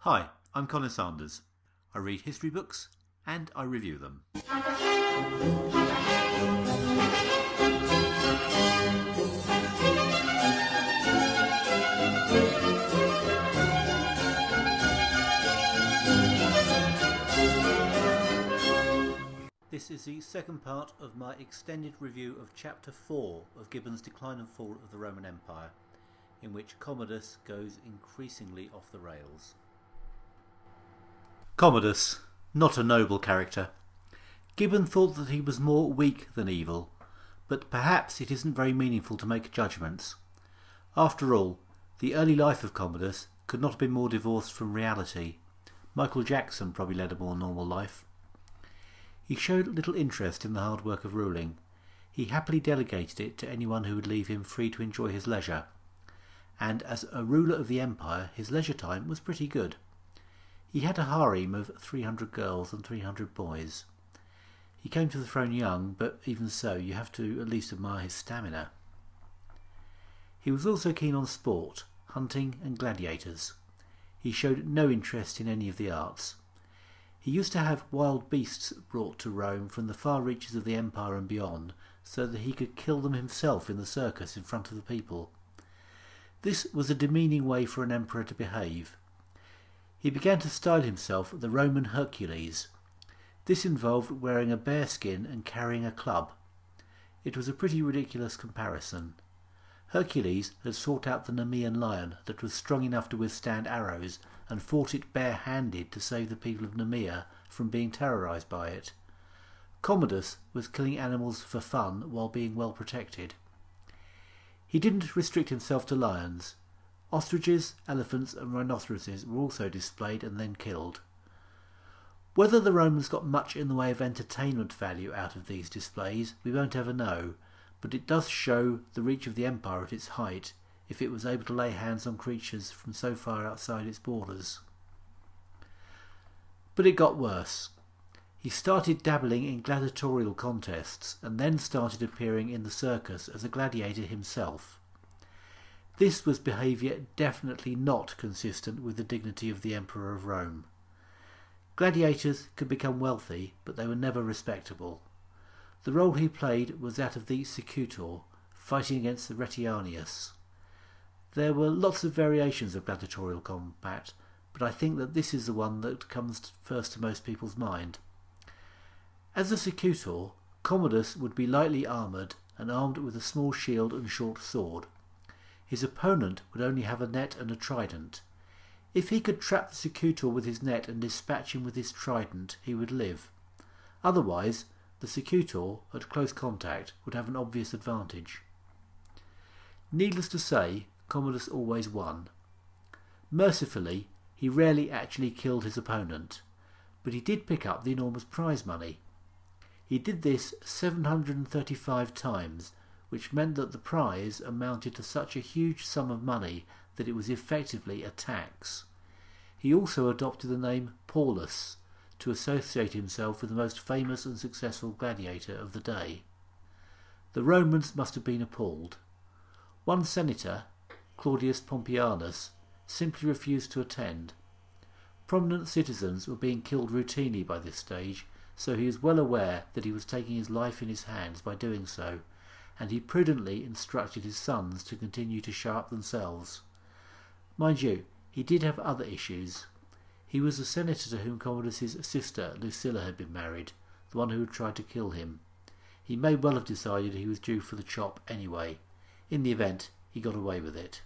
Hi, I'm Colin Sanders. I read history books and I review them. This is the second part of my extended review of Chapter 4 of Gibbon's Decline and Fall of the Roman Empire, in which Commodus goes increasingly off the rails. Commodus, not a noble character. Gibbon thought that he was more weak than evil, but perhaps it isn't very meaningful to make judgments. After all, the early life of Commodus could not have been more divorced from reality. Michael Jackson probably led a more normal life. He showed little interest in the hard work of ruling. He happily delegated it to anyone who would leave him free to enjoy his leisure. And as a ruler of the empire, his leisure time was pretty good. He had a harem of 300 girls and 300 boys. He came to the throne young, but even so, you have to at least admire his stamina. He was also keen on sport, hunting and gladiators. He showed no interest in any of the arts. He used to have wild beasts brought to Rome from the far reaches of the empire and beyond, so that he could kill them himself in the circus in front of the people. This was a demeaning way for an emperor to behave. He began to style himself the Roman Hercules. This involved wearing a bear skin and carrying a club. It was a pretty ridiculous comparison. Hercules had sought out the Nemean lion that was strong enough to withstand arrows and fought it bare-handed to save the people of Nemea from being terrorised by it. Commodus was killing animals for fun while being well protected. He didn't restrict himself to lions. Ostriches, elephants and rhinoceroses were also displayed and then killed. Whether the Romans got much in the way of entertainment value out of these displays we won't ever know, but it does show the reach of the empire at its height if it was able to lay hands on creatures from so far outside its borders. But it got worse. He started dabbling in gladiatorial contests and then started appearing in the circus as a gladiator himself. This was behaviour definitely not consistent with the dignity of the Emperor of Rome. Gladiators could become wealthy, but they were never respectable. The role he played was that of the secutor, fighting against the Retiarius. There were lots of variations of gladiatorial combat, but I think that this is the one that comes first to most people's mind. As a secutor, Commodus would be lightly armoured and armed with a small shield and short sword. His opponent would only have a net and a trident. If he could trap the secutor with his net and dispatch him with his trident, he would live. Otherwise, the secutor, at close contact, would have an obvious advantage. Needless to say, Commodus always won. Mercifully, he rarely actually killed his opponent, but he did pick up the enormous prize money. He did this 735 times, which meant that the prize amounted to such a huge sum of money that it was effectively a tax. He also adopted the name Paulus to associate himself with the most famous and successful gladiator of the day. The Romans must have been appalled. One senator, Claudius Pompeianus, simply refused to attend. Prominent citizens were being killed routinely by this stage, so he was well aware that he was taking his life in his hands by doing so, and he prudently instructed his sons to continue to show up themselves. Mind you, he did have other issues. He was the senator to whom Commodus's sister Lucilla had been married, the one who had tried to kill him. He may well have decided he was due for the chop anyway. In the event, he got away with it.